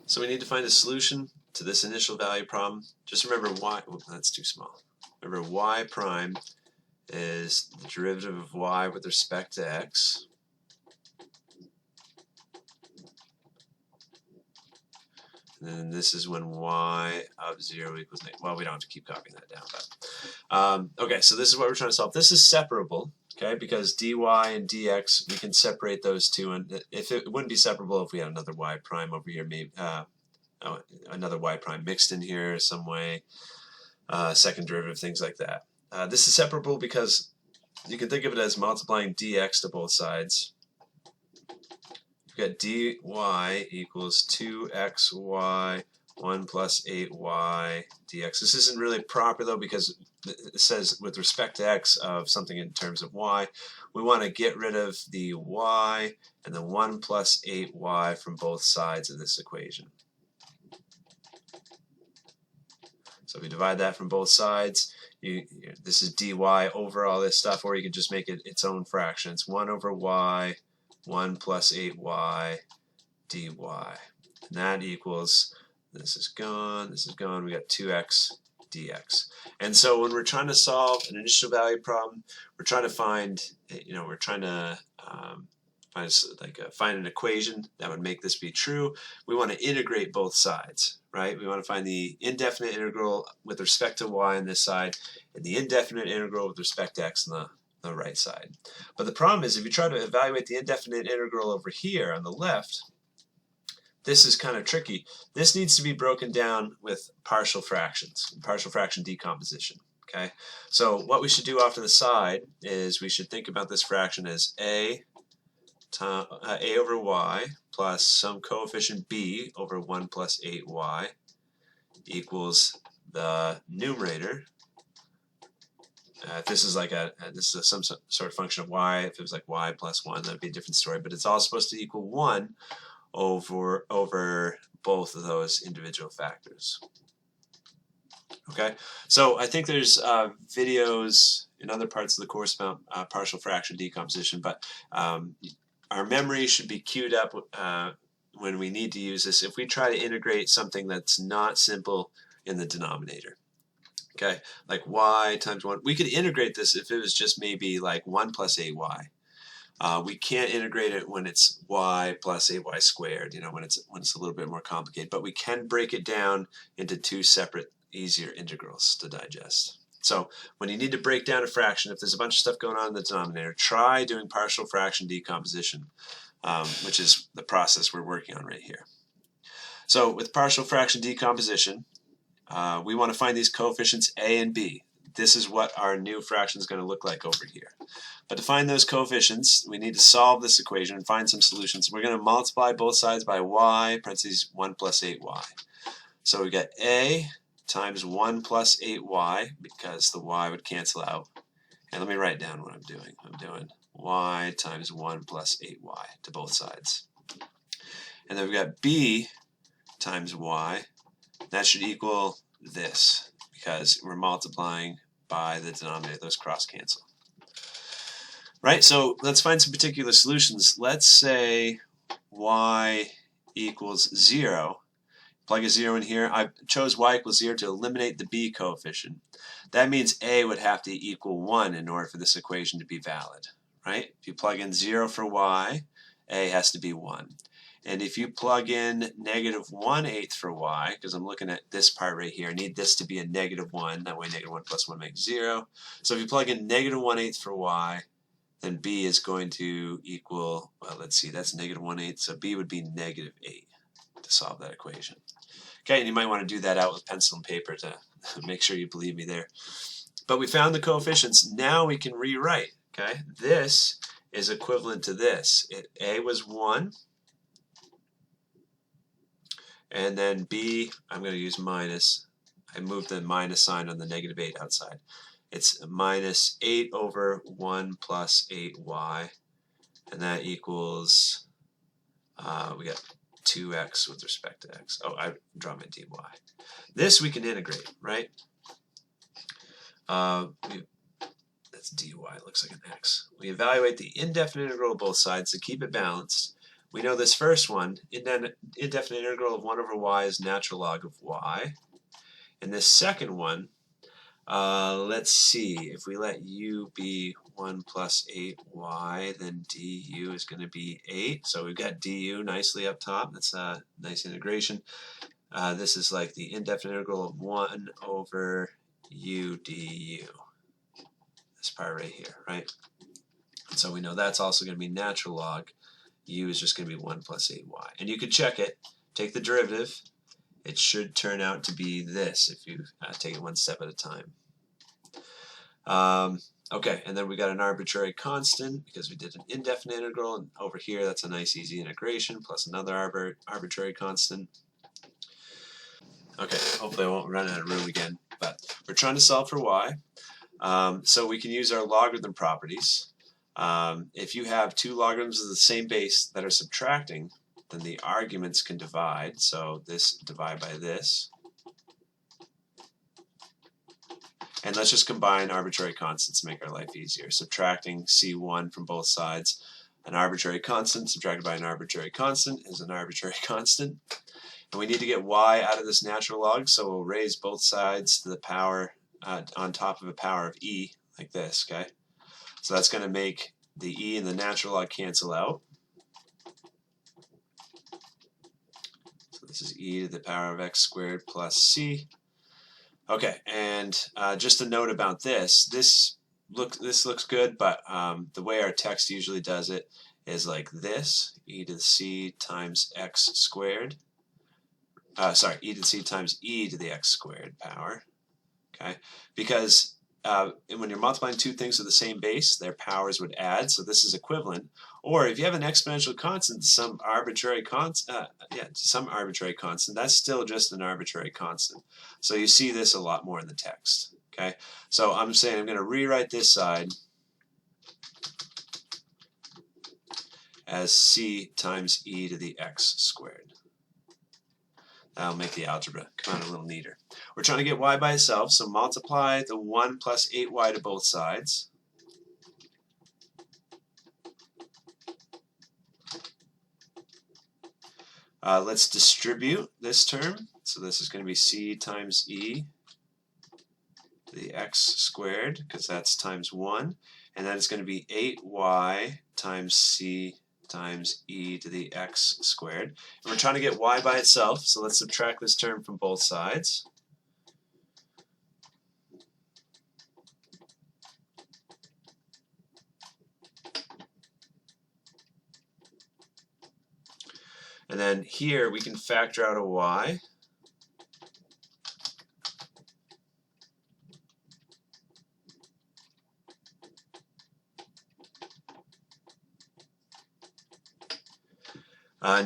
So we need to find a solution to this initial value problem. Just remember y, that's too small. Remember y prime is the derivative of y with respect to x. And then this is when y of 0 equals negative. Well, we don't have to keep copying that down. But okay, so this is what we're trying to solve. This is separable, okay, because dy and dx, we can separate those two. And if it wouldn't be separable if we had another y prime over here, maybe another y prime mixed in here some way, second derivative, things like that. This is separable because you can think of it as multiplying dx to both sides. We've got dy equals 2xy 1 plus 8y dx. This isn't really proper though because it says with respect to x of something in terms of y. We want to get rid of the y and the 1 plus 8y from both sides of this equation. So if we divide that from both sides, this is dy over all this stuff, or you can just make it its own fraction. It's 1 over y 1 plus 8y dy. And that equals, this is gone, we got 2x dx. And so when we're trying to solve an initial value problem, we're trying to find, we're trying to find an equation that would make this be true. We want to integrate both sides, right? We want to find the indefinite integral with respect to y on this side and the indefinite integral with respect to x on the right side. But the problem is if you try to evaluate the indefinite integral over here on the left, this is kind of tricky. This needs to be broken down with partial fractions, partial fraction decomposition. Okay, so what we should do off to the side is we should think about this fraction as a over y plus some coefficient b over 1 plus 8y equals the numerator. If this is like this is some sort of function of y, if it was like y plus 1, that'd be a different story. But it's all supposed to equal 1 over both of those individual factors. Okay, so I think there's videos in other parts of the course about partial fraction decomposition, but our memory should be queued up when we need to use this if we try to integrate something that's not simple in the denominator. Okay, like y times 1. We could integrate this if it was just maybe like 1 plus 8y. We can't integrate it when it's y plus 8y squared, when it's a little bit more complicated. But we can break it down into two separate, easier integrals to digest. So when you need to break down a fraction, if there's a bunch of stuff going on in the denominator, try doing partial fraction decomposition, which is the process we're working on right here. So with partial fraction decomposition, we want to find these coefficients a and b. This is what our new fraction is going to look like over here. But to find those coefficients, we need to solve this equation and find some solutions. We're going to multiply both sides by y, parentheses 1 plus 8y. So we get a times 1 plus 8y, because the y would cancel out. And let me write down what I'm doing. I'm doing y times 1 plus 8y to both sides. And then we've got b times y. That should equal this, because we're multiplying by the denominator. Those cross cancel. Right, so let's find some particular solutions. Let's say y equals 0. Plug a 0 in here. I chose y equals 0 to eliminate the b coefficient. That means a would have to equal 1 in order for this equation to be valid. Right? If you plug in 0 for y, a has to be 1. And if you plug in negative 1/8 for y, because I'm looking at this part right here, I need this to be a negative 1. That way negative 1 plus 1 makes 0. So if you plug in negative 1/8 for y, then b is going to equal, well, let's see, that's negative 1/8. So b would be negative 8 to solve that equation. Okay, and you might want to do that out with pencil and paper to make sure you believe me there. But we found the coefficients. Now we can rewrite. Okay, this is equivalent to this. A was 1. And then b, I'm going to use minus. I moved the minus sign on the negative 8 outside. It's minus 8 over 1 plus 8y. And that equals, we got 2x with respect to x. Oh, I draw my dy. This we can integrate, right? That's dy, it looks like an x. We evaluate the indefinite integral of both sides to keep it balanced. we know this first one, indefinite integral of 1 over y is natural log of y. And this second one, let's see, if we let u be 1 plus 8y, then du is going to be 8. So we've got du nicely up top. That's a nice integration. This is like the indefinite integral of 1 over u du. This part right here, right? And so we know that's also going to be natural log. U is just going to be 1 plus 8y. And you could check it. Take the derivative. It should turn out to be this if you take it one step at a time. Okay, and then we got an arbitrary constant because we did an indefinite integral, and over here that's a nice easy integration plus another arbitrary constant. Okay, hopefully I won't run out of room again, but we're trying to solve for y. So we can use our logarithm properties. If you have two logarithms of the same base that are subtracting, then the arguments can divide. So this divide by this. And let's just combine arbitrary constants to make our life easier. Subtracting C1 from both sides. An arbitrary constant subtracted by an arbitrary constant is an arbitrary constant. And we need to get y out of this natural log, so we'll raise both sides to the power on top of a power of e, like this, okay? So that's going to make the e and the natural log cancel out. So this is e to the power of x squared plus c. Okay, and just a note about this. This looks good, but the way our text usually does it is like this: e to the c times x squared. Sorry, e to the c times e to the x squared power. Okay, because when you're multiplying two things with the same base, their powers would add, so this is equivalent. Or if you have an exponential constant, some arbitrary constant, that's still just an arbitrary constant. So you see this a lot more in the text. Okay, so I'm saying I'm going to rewrite this side as c times e to the x squared. That'll make the algebra come out a little neater. We're trying to get y by itself, so multiply the 1 plus 8y to both sides. Let's distribute this term. So this is going to be c times e to the x squared, because that's times 1. And then it's going to be 8y times c times e to the x squared. And we're trying to get y by itself, so let's subtract this term from both sides. And then here we can factor out a y.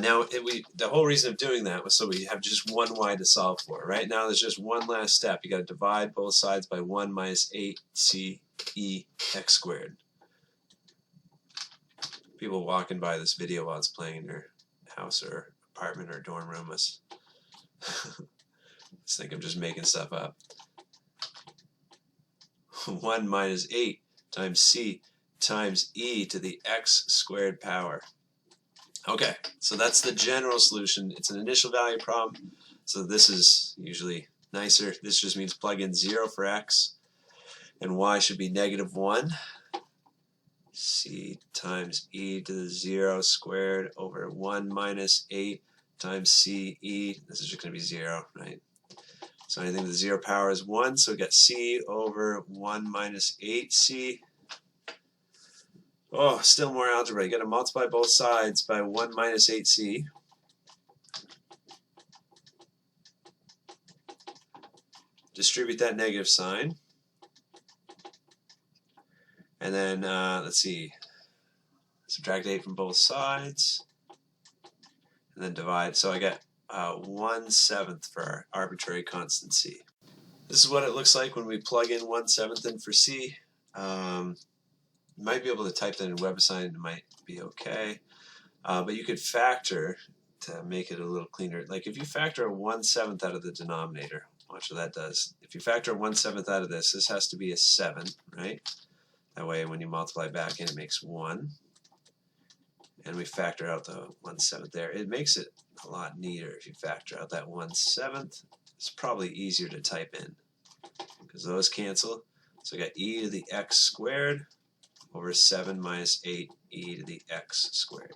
Now, the whole reason of doing that was so we have just one y to solve for. Right now, there's just one last step. You got to divide both sides by 1 minus 8c e x squared. People walking by this video while it's playing in their house or apartment or dorm room must think I'm just making stuff up. 1 minus 8 times c times e to the x squared power. Okay, so that's the general solution. It's an initial value problem, so this is usually nicer. This just means plug in 0 for x, and y should be -1. C times e to the 0 squared over 1 minus 8 times c e. This is just going to be 0, right? So anything to the 0 power is 1, so we got c over 1 minus 8c. Oh, still more algebra. You got to multiply both sides by 1 minus 8c. Distribute that negative sign. And then, let's see, subtract 8 from both sides. And then divide. So I got 1/7 for our arbitrary constant c. This is what it looks like when we plug in 1/7 in for c. You might be able to type that in WebAssign, it might be okay. But you could factor to make it a little cleaner. Like if you factor a 1/7 out of the denominator, watch what that does. If you factor a 1/7 out of this has to be a 7, right? That way when you multiply back in, it makes 1. and we factor out the 1/7 there. It makes it a lot neater if you factor out that 1/7. It's probably easier to type in because those cancel. So we got e to the x squared over 7 minus 8 e to the x squared.